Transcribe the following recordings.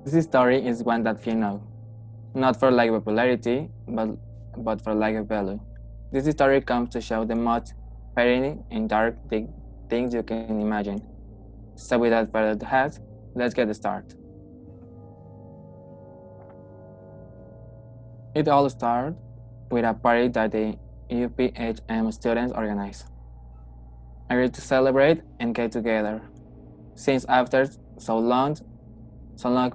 This story is one that few know, not for like popularity, but for like value. This story comes to show the most painful and dark things you can imagine. So without further ado, let's get started. It all started with a party that the UPHM students organized, agreed to celebrate and get together. Since after so long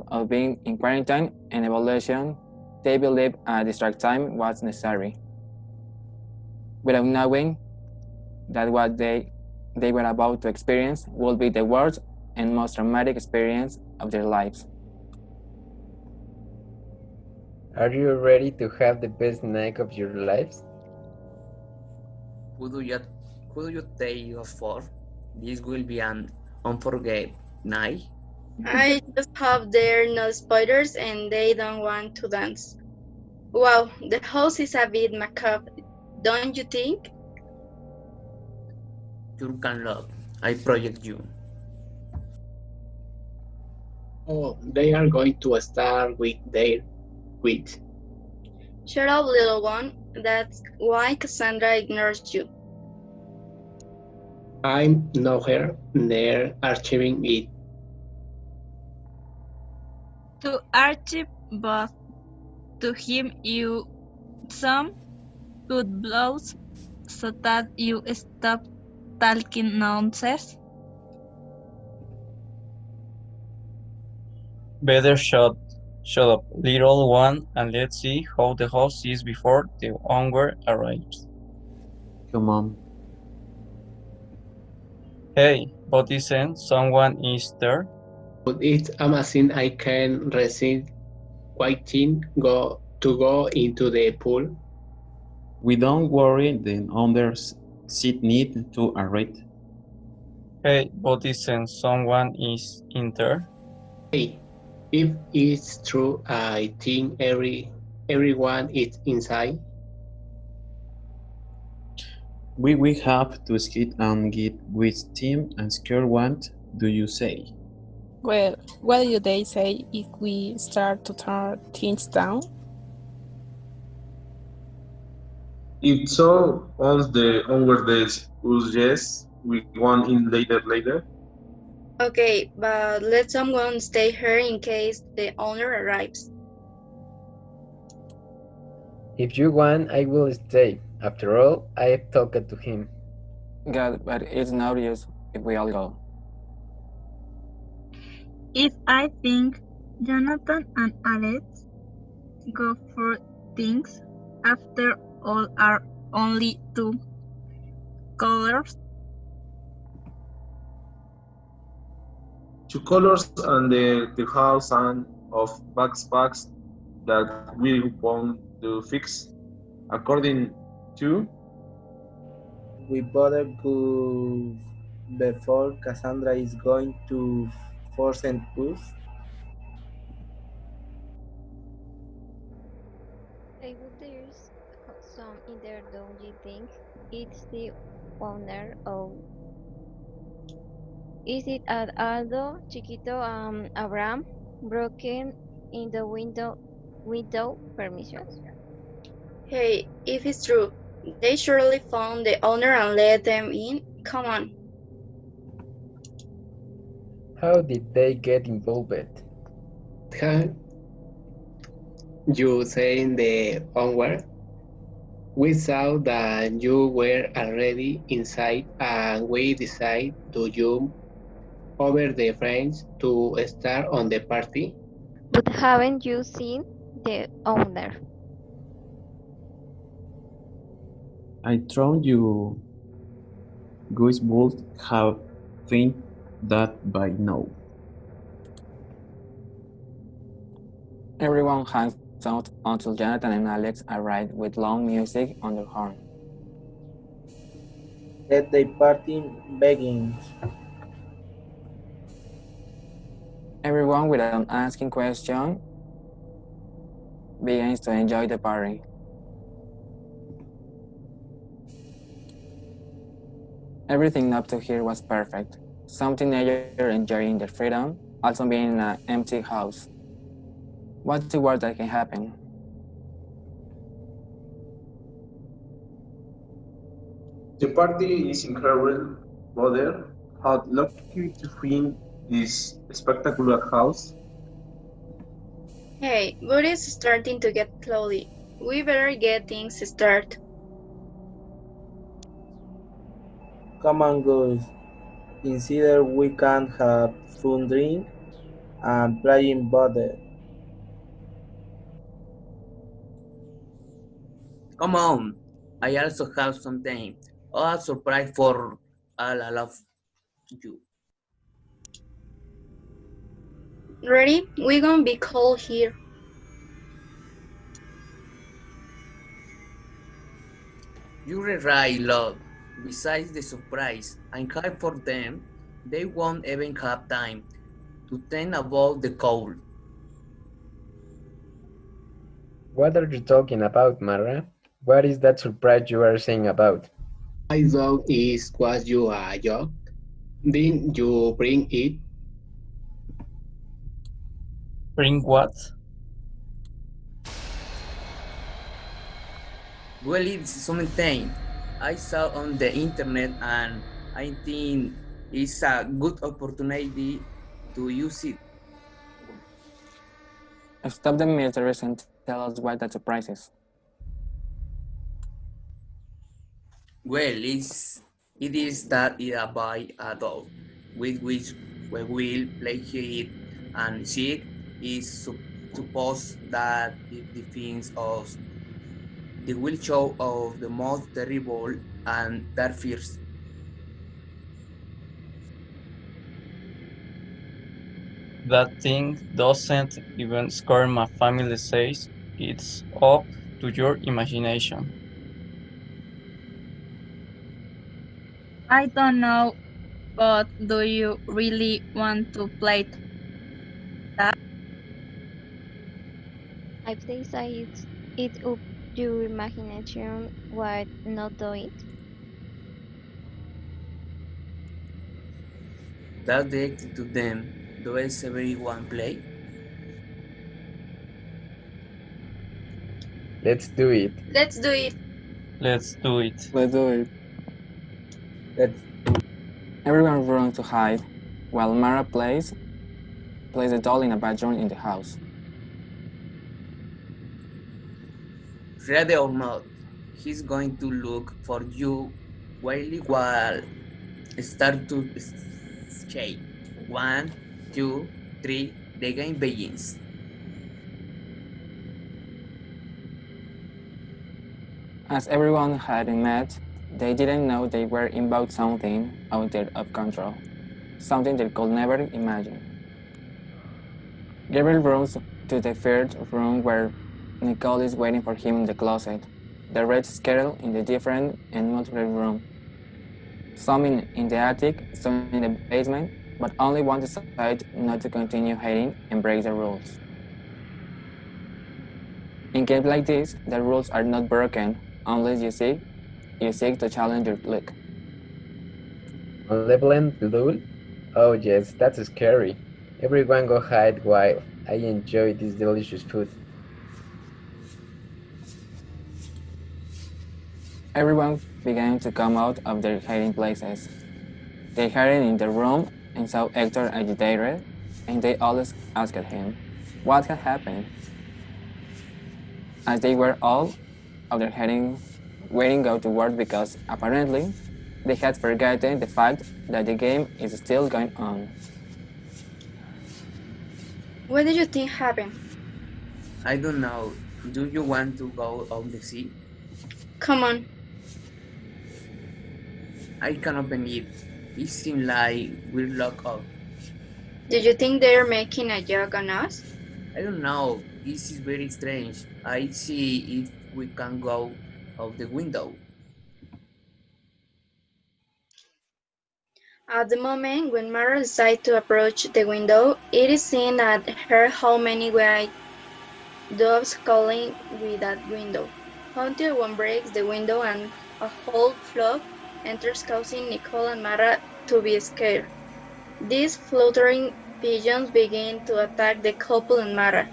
of being in quarantine and evaluation, they believed a distract time was necessary, without knowing that what they were about to experience would be the worst and most traumatic experience of their lives. Are you ready to have the best night of your lives? Who do you, who do you take you for? This will be an unforgettable night. I just hope they're not spiders and they don't want to dance. Wow, the house is a bit macabre, don't you think? You can love. I project you. Oh, they are going to start with their quit. Shut up, little one. That's why Cassandra ignores you. I'm not her, they're archiving it. To archive both. To him you some good blows so that you stop talking nonsense. Better shut up, little one, and let's see how the house is before the owner arrives. Come on. Hey, but isn't someone is there? But it's amazing I can resist waiting go into the pool. We don't worry, the others seat need to arrest. Hey, but isn't someone is in there? Hey, if it's true, I think everyone is inside. We have to skip and get with team and scare one, do you say? Well, what do they say if we start to turn things down? If so, on the onward days, us yes, we want in later. Okay, but let someone stay here in case the owner arrives. If you want, I will stay. After all, I have talked to him. God, but it's no use if we all go. If I think Jonathan and Alex go for things, after all are only two colors. Two colors and the house and of backpacks that we want to fix. According to We better go before Cassandra is going to force us. I would there's some in there, don't you think? It's the owner of. Is it at Aldo, Chiquito, Abraham, broken in the window permissions? Hey, if it's true, they surely found the owner and let them in. Come on. How did they get involved? You saying the onward? We saw that you were already inside and we decided to jump over the fence to start on the party. But haven't you seen the owner? I thought you guys would have think that by now. Everyone hangs out until Jonathan and Alex arrive with long music on their horn. Let the party begin. Everyone, without asking questions, begins to enjoy the party. Everything up to here was perfect. Some teenagers enjoying their freedom, also being in an empty house. What's the worst that can happen? The party is incredible, brother. How lucky to find this spectacular house. Hey, but it's starting to get cloudy. We better get things started. Come on, guys. Consider we can have fun drink and playing butter. Come on, I also have something. A surprise for all of you. Ready? We gonna be cold here. You're right, love. Besides the surprise I'm hard for them, they won't even have time to think about the cold. What are you talking about, Mara? What is that surprise you are saying about? I thought it was you a joke. Didn't you bring it? Bring what? Well, it's something I saw on the internet and I think it's a good opportunity to use it. Stop the mysteries and tell us what that surprise is. Well, it is that it by a dog, with which we will play it and see is supposed that it defines us the will show of the most terrible and dark fears. That thing doesn't even scare my family says it's up to your imagination. I don't know, but do you really want to play that? If they say it up your imagination, why not do it? That directed to them, does everyone play? Let's do it. Let's do it. Let's do it. Let's do it. Let's Everyone runs to hide, while Mara plays a doll in a bedroom in the house. Ready or not, he's going to look for you while start to shake. 1, 2, 3, the game begins. As everyone had met, they didn't know they were about something out there of control, something they could never imagine. Gabriel runs to the third room where Nicole is waiting for him in the closet. The red squirrel in the different and multiple room. Some in the attic, some in the basement, but only one decided not to continue hiding and break the rules. In games like this, the rules are not broken unless you seek to challenge your luck. Malevolent Lul? Oh yes, that's scary. Everyone go hide while I enjoy this delicious food. Everyone began to come out of their hiding places. They hid in the room and saw Hector agitated, and they all asked him what had happened. As they were all of their heading waiting go to work because apparently they had forgotten the fact that the game is still going on. What do you think happened? I don't know. Do you want to go on the sea? Come on. I can open it. It seems like we're locked up. Do you think they're making a joke on us? I don't know. This is very strange. I see if we can go out the window. At the moment when Mara decides to approach the window, it is seen at her how many white doves calling with that window, until one breaks the window and a whole flock enters, causing Nicole and Mara to be scared. These fluttering pigeons begin to attack the couple and Mara.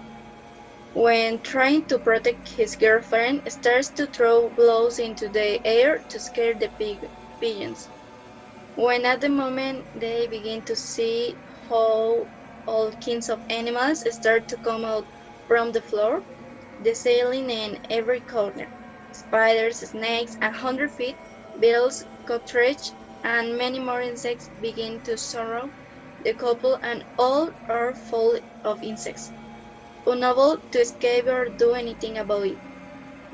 when trying to protect his girlfriend, starts to throw blows into the air to scare the pigeons. When at the moment they begin to see how all kinds of animals start to come out from the floor, desailing in every corner. Spiders, snakes, 100 feet, beetles, cockroaches, and many more insects begin to surround the couple, and all are full of insects, unable to escape or do anything about it.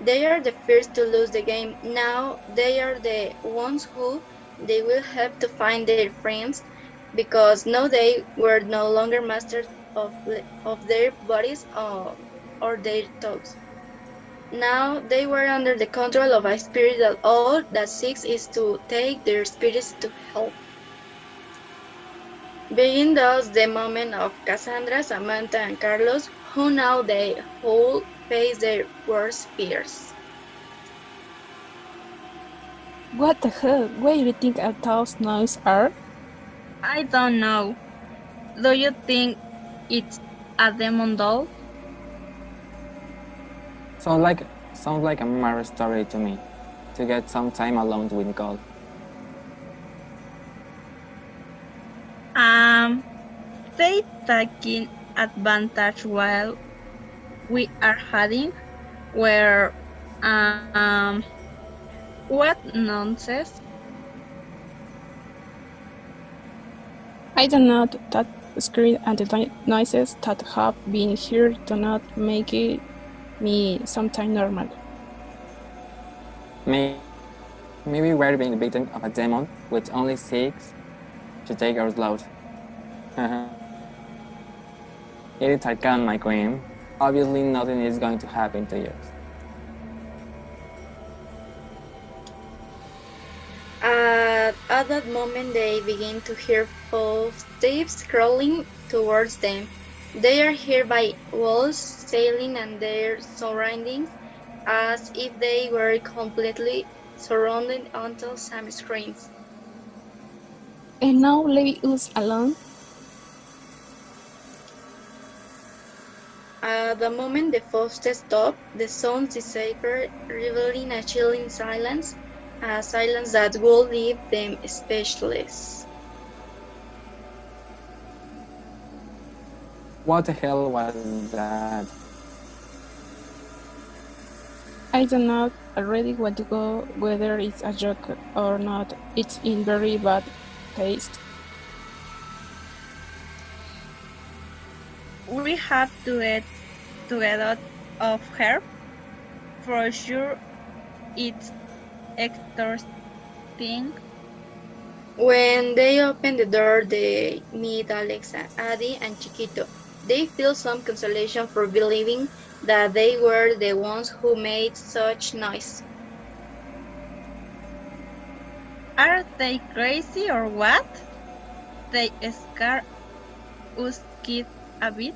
They are the first to lose the game. Now they are the ones who they will have to find their friends, because now they were no longer masters of their bodies or their thoughts. Now they were under the control of a spirit that all that seeks is to take their spirits to hell. Being thus the moment of Cassandra, Samantha, and Carlos, who now they whole face their worst fears. What the hell? Where do you think all those noises are? I don't know. Do you think it's a demon doll? Sounds like a marriage story to me. To get some time alone with God. Um, they taking advantage while we are hiding? Where, um, what nonsense? I don't know that screen and the noises that have been here do not make it me sometime normal. Maybe we're being the victim of a demon which only seeks to take our load. It is Tarkan, my queen. Obviously nothing is going to happen to you. At that moment, they begin to hear footsteps crawling towards them. They are heard by walls, sailing, and their surroundings, as if they were completely surrounded until some screams. And now leave us alone? At the moment the footsteps stop, the sounds disappear, revealing a chilling silence, a silence that would leave them speechless. What the hell was that? I do not already want to go whether it's a joke or not. It's in very bad taste. We have to get out of here. For sure, it's exhausting. When they open the door, they meet Alexa, Adi, and Chiquito. They feel some consolation for believing that they were the ones who made such noise. Are they crazy or what? They scare us kids a bit.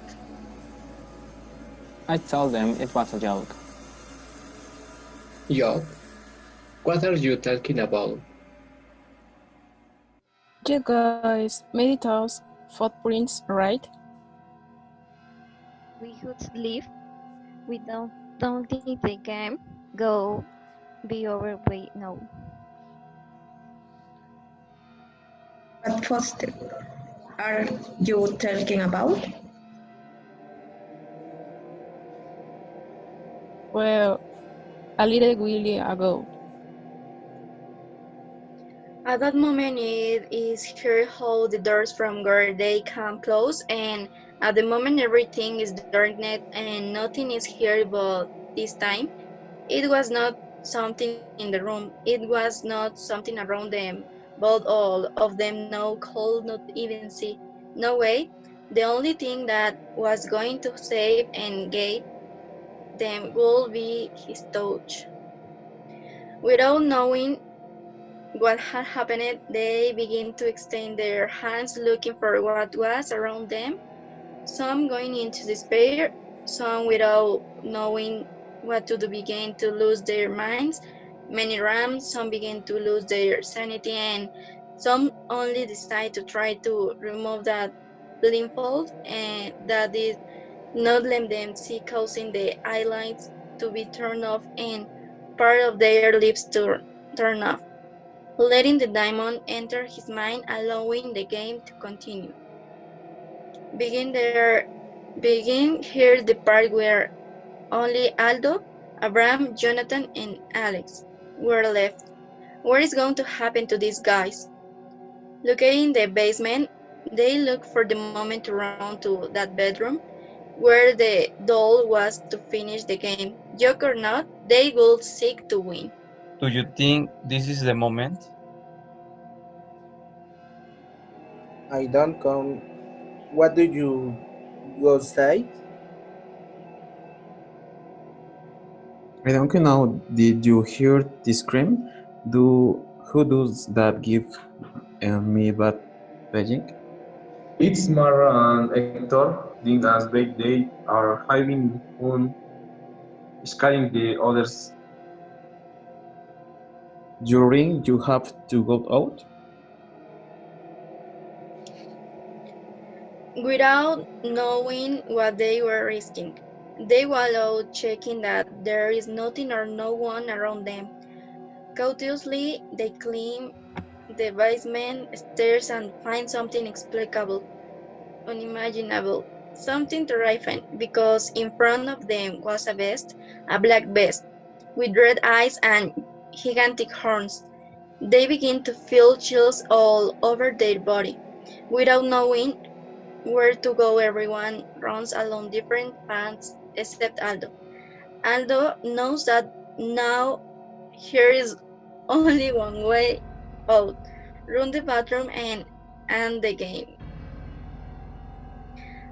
I told them it was a joke. Joke? What are you talking about? You guys made those footprints, right? We should leave. We don't think the game go be over by now. What foster are you talking about? Well, a little while ago. At that moment, it is heard how the doors from where they come close, and at the moment, everything is darkened and nothing is here. But this time, it was not something in the room. It was not something around them, but all of them now could not even see. No way. The only thing that was going to save and guide them would be his touch. Without knowing what had happened, they began to extend their hands looking for what was around them, some going into despair, some without knowing what to do began to lose their minds. Many ran, some began to lose their sanity, and some only decide to try to remove that blindfold and that is not let them see, causing the eyelids to be turned off and part of their lips to turn off, letting the diamond enter his mind, allowing the game to continue. Begin there, begin here the part where only Aldo, Abraham, Jonathan, and Alex were left. What is going to happen to these guys? Locating the basement, they look for the moment to run to that bedroom where the doll was to finish the game. Joke or not, they will seek to win. Do you think this is the moment? I don't come. What do you go say? I don't know. Did you hear the scream? Do who does that give me bad paging? It's Mara and Hector, think as they are having fun scaring the others. You ring. You have to go out. Without knowing what they were risking, they wallowed, checking that there is nothing or no one around them. Cautiously, they climb the basement stairs and find something inexplicable, unimaginable, something terrifying, because in front of them was a beast, a black beast, with red eyes and gigantic horns. They begin to feel chills all over their body. Without knowing where to go, everyone runs along different paths except Aldo. Aldo knows that now here is only one way out. Run the bathroom and end the game.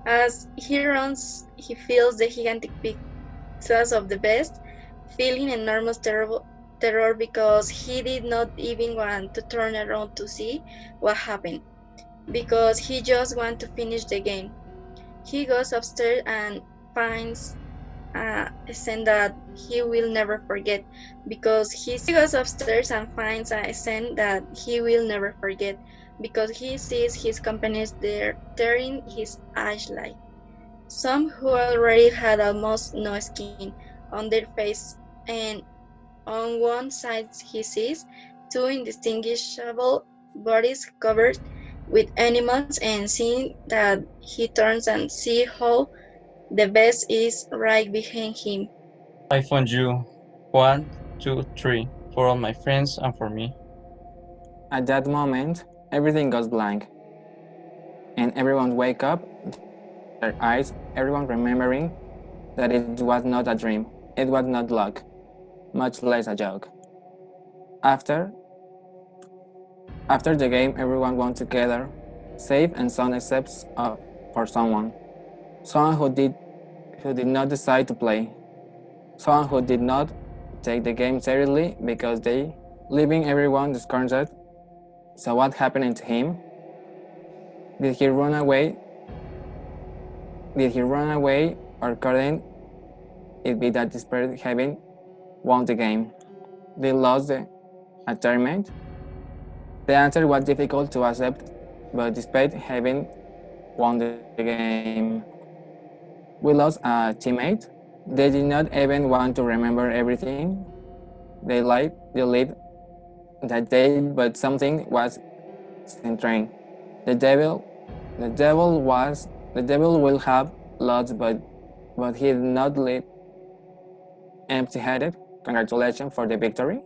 As he runs, he feels the gigantic pizzas of the beast, feeling enormous terror because he did not even want to turn around to see what happened, because he just wants to finish the game. He goes upstairs and finds a scene that he will never forget because he sees his companions there tearing his eyesight. Some who already had almost no skin on their face, and on one side he sees two indistinguishable bodies covered with animals, and seeing that he turns and sees how the beast is right behind him. I found you. 1, 2, 3 for all my friends and for me. At that moment, everything goes blank, and everyone wake up, their eyes, everyone remembering that it was not a dream, it was not luck, much less a joke. After after the game, everyone went together, safe and sound except for someone who did not decide to play, someone who did not take the game seriously because they leaving everyone discouraged. So what happened to him? Did he run away? Did he run away, or couldn't it be that despite having won the game, they lost the tournament? The answer was difficult to accept, but despite having won the game, we lost a teammate. They did not even want to remember everything they lived that day, but something was centering. The devil, the devil will have lots, but he did not live empty-headed. Congratulations for the victory.